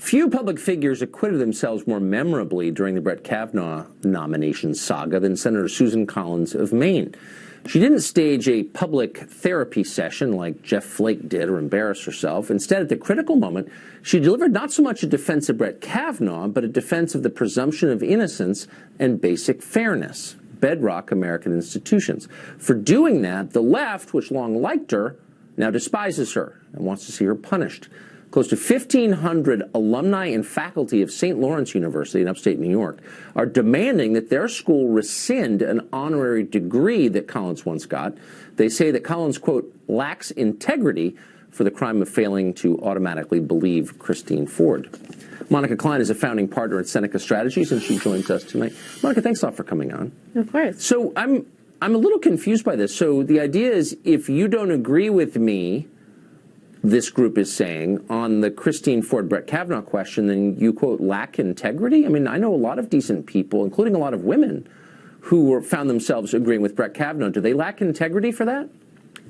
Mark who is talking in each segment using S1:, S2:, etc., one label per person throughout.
S1: Few public figures acquitted themselves more memorably during the Brett Kavanaugh nomination saga than Senator Susan Collins of Maine. She didn't stage a public therapy session like Jeff Flake did or embarrass herself. Instead, at the critical moment, she delivered not so much a defense of Brett Kavanaugh, but a defense of the presumption of innocence and basic fairness, bedrock American institutions. For doing that, the left, which long liked her, now despises her and wants to see her punished. Close to 1,500 alumni and faculty of St. Lawrence University in upstate New York are demanding that their school rescind an honorary degree that Collins once got. They say that Collins, quote, lacks integrity for the crime of failing to automatically believe Christine Ford. Monica Klein is a founding partner at Seneca Strategies, and she joins us tonight. Monica, thanks a lot for coming on.
S2: Of course.
S1: So I'm a little confused by this. So the idea is, if you don't agree with me, this group is saying, on the Christine Ford Brett Kavanaugh question, then you, quote, lack integrity? I mean, I know a lot of decent people, including a lot of women, who found themselves agreeing with Brett Kavanaugh. Do they lack integrity for that?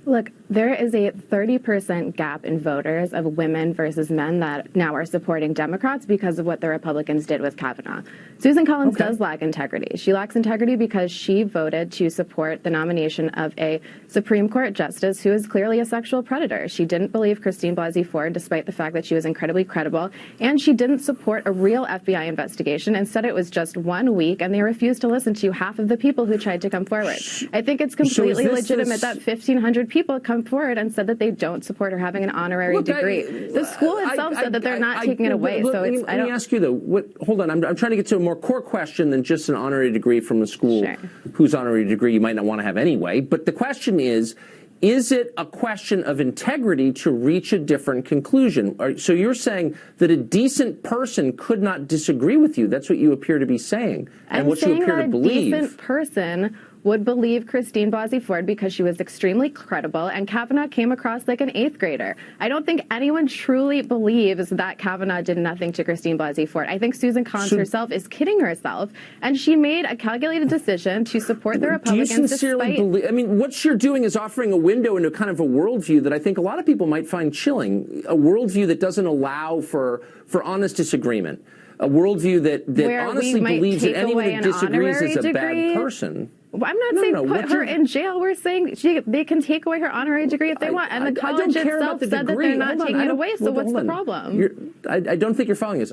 S2: Look, there is a 30% gap in voters of women versus men that now are supporting Democrats because of what the Republicans did with Kavanaugh. Susan Collins does lack integrity. She lacks integrity because she voted to support the nomination of a Supreme Court justice who is clearly a sexual predator. She didn't believe Christine Blasey Ford, despite the fact that she was incredibly credible, and she didn't support a real FBI investigation. Instead, it was just 1 week, and they refused to listen to half of the people who tried to come forward. I think it's completely legitimate that 1,500 people come forward and said that they don't support her having an honorary degree. The school itself said that they're not taking it away. So it's,
S1: let me ask you, though. Hold on. I'm trying to get to a more core question than just an honorary degree from a school whose honorary degree you might not want to have anyway. But the question is it a question of integrity to reach a different conclusion? So you're saying that a decent person could not disagree with you. That's what you appear to be saying, and what you appear to believe.
S2: A decent person would believe Christine Blasey Ford because she was extremely credible, and Kavanaugh came across like an 8th grader. I don't think anyone truly believes that Kavanaugh did nothing to Christine Blasey Ford. I think Susan Collins herself is kidding herself, and she made a calculated decision to support the Republicans.
S1: Do you sincerely believe? I mean, what you're doing is offering a window into kind of a worldview that I think a lot of people might find chilling, a worldview that doesn't allow for honest disagreement, a worldview that honestly believes that anyone who disagrees is a bad person.
S2: Well, I'm not saying put her in jail. We're saying they can take away her honorary degree if they want. And the college itself said that they're not taking it away, so what's the problem?
S1: I don't think you're following this.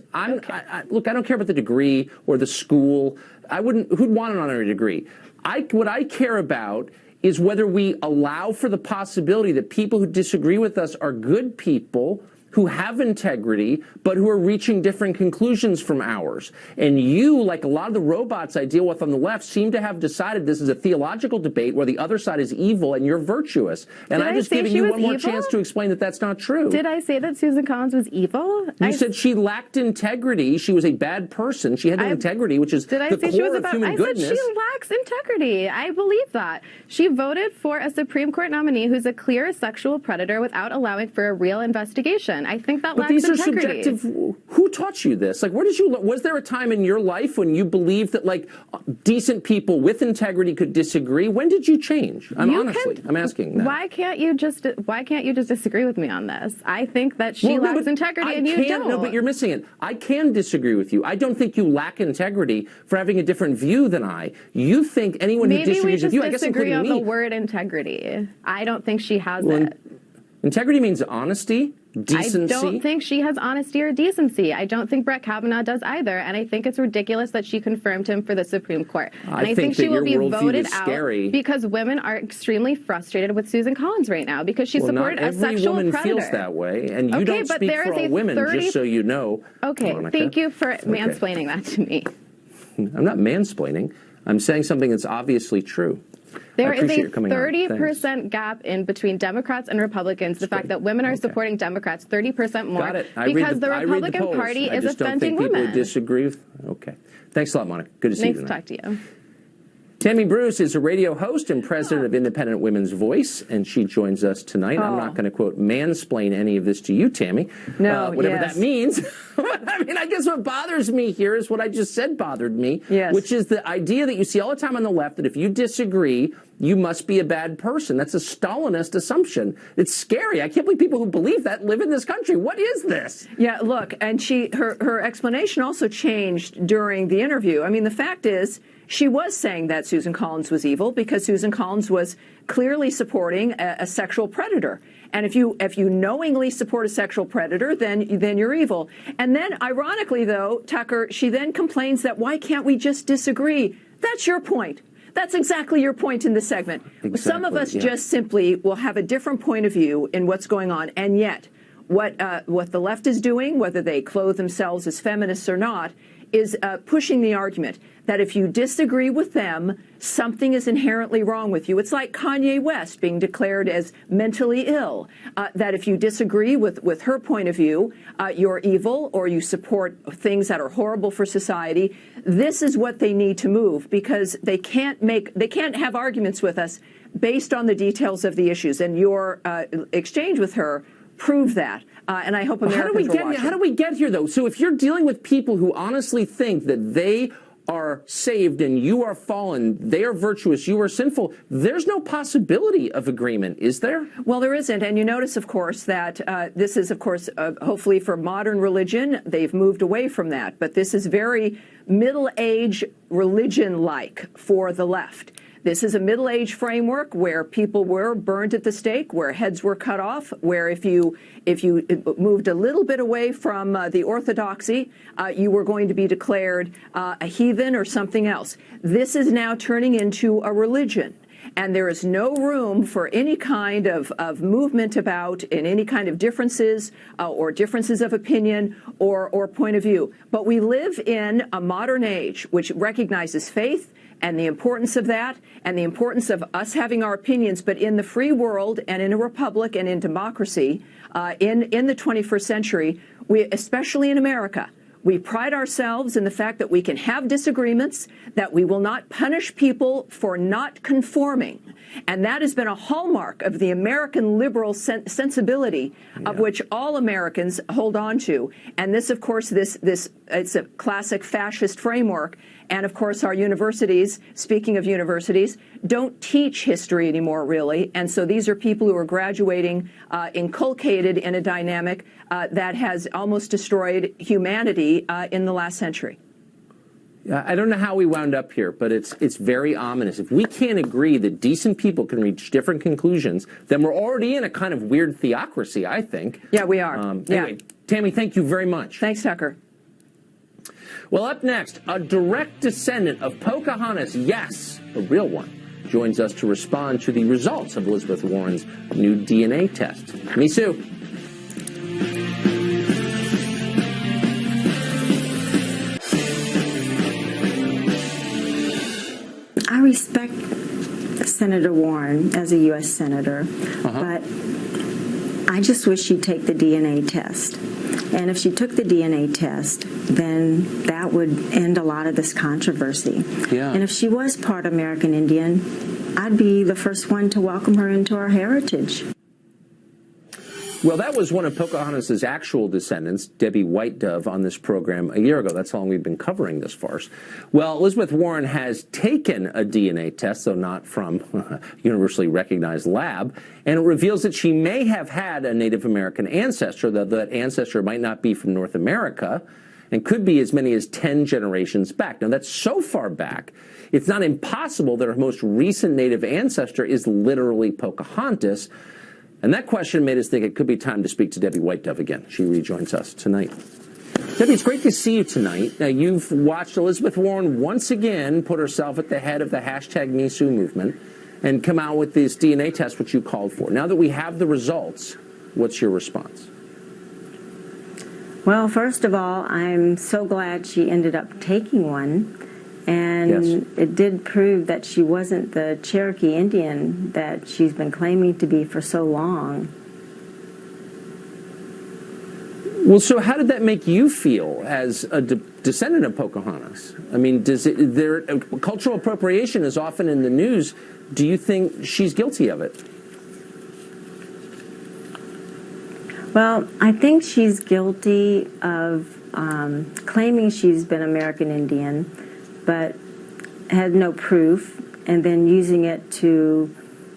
S1: Look, I don't care about the degree or the school. Who'd want an honorary degree? What I care about is whether we allow for the possibility that people who disagree with us are good people who have integrity, but who are reaching different conclusions from ours. And you, like a lot of the robots I deal with on the left, seem to have decided this is a theological debate where the other side is evil and you're virtuous. And I'm just giving you one more chance to explain that that's not true.
S2: Did I say that Susan Collins was evil?
S1: You said she lacked integrity. She was a bad person. She had no integrity, which is the core of human goodness.
S2: I said she lacks integrity. I believe that. She voted for a Supreme Court nominee who's a clear sexual predator without allowing for a real investigation. I think that lacks integrity.
S1: But these are subjective. Who taught you this? Like, where did you? Was there a time in your life when you believed that, like, decent people with integrity could disagree? When did you change? I'm asking that.
S2: Why can't you just disagree with me on this? I think that she lacks integrity, and you don't.
S1: No, but you're missing it. I can disagree with you. I don't think you lack integrity for having a different view than I. You think anyone who disagrees with you, I guess including me.
S2: Maybe we just disagree on the word integrity. I don't think she has it.
S1: Integrity means honesty, decency.
S2: I don't think she has honesty or decency. I don't think Brett Kavanaugh does either. And I think it's ridiculous that she confirmed him for the Supreme Court. And I think she will be voted out because women are extremely frustrated with Susan Collins right now because she supported a sexual predator.
S1: Every woman feels that way, and you don't speak for all women, just so you know.
S2: Okay, Monica. Thank you for mansplaining that to me.
S1: I'm not mansplaining. I'm saying something that's obviously true.
S2: There is a 30% gap in between Democrats and Republicans. The fact that women are supporting Democrats 30% more because the Republican Party is offending women.
S1: People disagree with. Okay. Thanks a lot, Monica. Good to see you tonight.
S2: Nice to talk to you.
S1: Tammy Bruce is a radio host and president of Independent Women's Voice, and she joins us tonight. I'm not going to, quote, mansplain any of this to you, Tammy.
S2: No,
S1: whatever that means. I mean, I guess what bothers me here is what I just said bothered me, which is the idea that you see all the time on the left that if you disagree, you must be a bad person. That's a Stalinist assumption. It's scary. I can't believe people who believe that live in this country. What is this?
S3: Yeah, look, and her explanation also changed during the interview. I mean, the fact is, she was saying that Susan Collins was evil because Susan Collins was clearly supporting a sexual predator. And if you knowingly support a sexual predator, then you're evil. And then, ironically, though, Tucker, she then complains that why can't we just disagree? That's your point. That's exactly your point in this segment. Exactly, some of us just simply will have a different point of view in what's going on, and yet what the left is doing, whether they clothe themselves as feminists or not, is pushing the argument that if you disagree with them, something is inherently wrong with you. It's like Kanye West being declared as mentally ill, that if you disagree with her point of view, you're evil or you support things that are horrible for society. This is what they need to move, because they can't have arguments with us based on the details of the issues. And your exchange with her proved that. And I hope Americans will watch it.
S1: How do we get here, though? So if you're dealing with people who honestly think that they are saved and you are fallen, they are virtuous, you are sinful, there's no possibility of agreement, is there?
S3: Well, there isn't. And you notice, of course, that this is, of course, hopefully for modern religion, they've moved away from that. But this is very middle-age religion-like for the left. This is a middle-age framework where people were burned at the stake, where heads were cut off, where if you moved a little bit away from the orthodoxy, you were going to be declared a heathen or something else. This is now turning into a religion. And there is no room for any kind of movement about in any kind of differences or differences of opinion or point of view. But we live in a modern age which recognizes faith and the importance of that, and the importance of us having our opinions, but in the free world and in a republic and in democracy, in the 21st century, especially in America, we pride ourselves in the fact that we can have disagreements, that we will not punish people for not conforming. And that has been a hallmark of the American liberal sensibility of which all Americans hold on to. And this, of course, it's a classic fascist framework. And, of course, our universities, speaking of universities, don't teach history anymore, really. And so these are people who are graduating inculcated in a dynamic that has almost destroyed humanity in the last century.
S1: I don't know how we wound up here, but it's very ominous. If we can't agree that decent people can reach different conclusions, then we're already in a kind of weird theocracy, I think.
S3: Yeah, we are.
S1: Anyway, Tammy, thank you very much.
S3: Thanks, Tucker.
S1: Well, up next, a direct descendant of Pocahontas, yes, a real one, joins us to respond to the results of Elizabeth Warren's new DNA test. Misu.
S4: I respect Senator Warren as a U.S. Senator, but I just wish she'd take the DNA test. And if she took the DNA test, then that would end a lot of this controversy.
S1: Yeah.
S4: And if she was part American Indian, I'd be the first one to welcome her into our heritage.
S1: Well, that was one of Pocahontas' actual descendants, Debbie White Dove, on this program a year ago. That's how long we've been covering this farce. Well, Elizabeth Warren has taken a DNA test, though not from a universally recognized lab, and it reveals that she may have had a Native American ancestor, though that ancestor might not be from North America and could be as many as 10 generations back. Now, that's so far back, it's not impossible that her most recent Native ancestor is literally Pocahontas. And that question made us think it could be time to speak to Debbie White Dove again. She rejoins us tonight. Debbie, it's great to see you tonight. Now, you've watched Elizabeth Warren once again put herself at the head of the #MeToo movement and come out with this DNA test, which you called for. Now that we have the results, what's your response?
S4: Well, first of all, I'm so glad she ended up taking one. And it did prove that she wasn't the Cherokee Indian that she's been claiming to be for so long.
S1: Well, so how did that make you feel as a descendant of Pocahontas? I mean, cultural appropriation is often in the news. Do you think she's guilty of it?
S4: Well, I think she's guilty of claiming she's been American Indian, but had no proof. and then using it to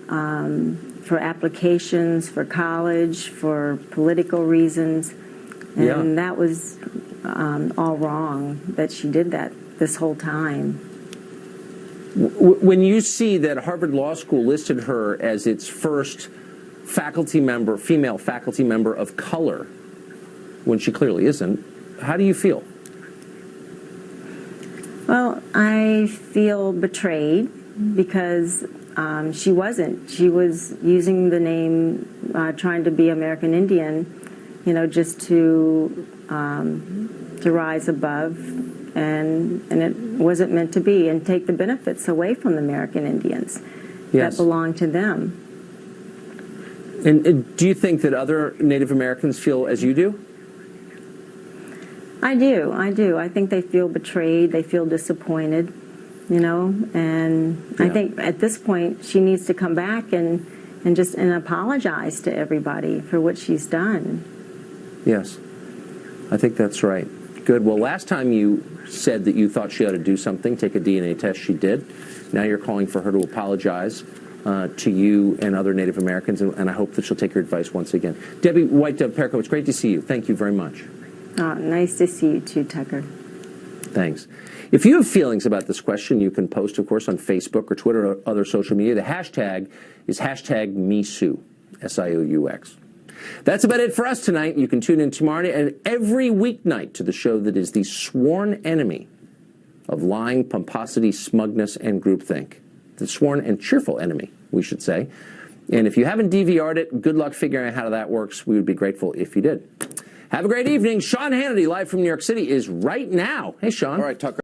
S4: for applications for college, for political reasons. And that was all wrong that she did that this whole time.
S1: When you see that Harvard Law School listed her as its first faculty member, female faculty member of color, when she clearly isn't, how do you feel?
S4: Well, I feel betrayed because she wasn't. She was using the name, trying to be American Indian, you know, just to rise above, and it wasn't meant to be, and take the benefits away from the American Indians that belong to them.
S1: And do you think that other Native Americans feel as you do?
S4: I do. I think they feel betrayed. They feel disappointed, you know. And I think at this point she needs to come back and apologize to everybody for what she's done.
S1: Yes, I think that's right. Good. Well, last time you said that you thought she ought to do something, take a DNA test. She did. Now you're calling for her to apologize to you and other Native Americans, and I hope that she'll take your advice once again. Debbie White Dove Perko, it's great to see you. Thank you very much.
S4: Oh, nice to see you too, Tucker.
S1: Thanks. If you have feelings about this question, you can post, of course, on Facebook or Twitter or other social media. The hashtag is #MeSue, SIOUX. That's about it for us tonight. You can tune in tomorrow night and every weeknight to the show that is the sworn enemy of lying, pomposity, smugness, and groupthink. The sworn and cheerful enemy, we should say. And if you haven't DVR'd it, good luck figuring out how that works. We would be grateful if you did. Have a great evening. Sean Hannity, live from New York City, is right now. Hey, Sean.
S5: All right, Tucker.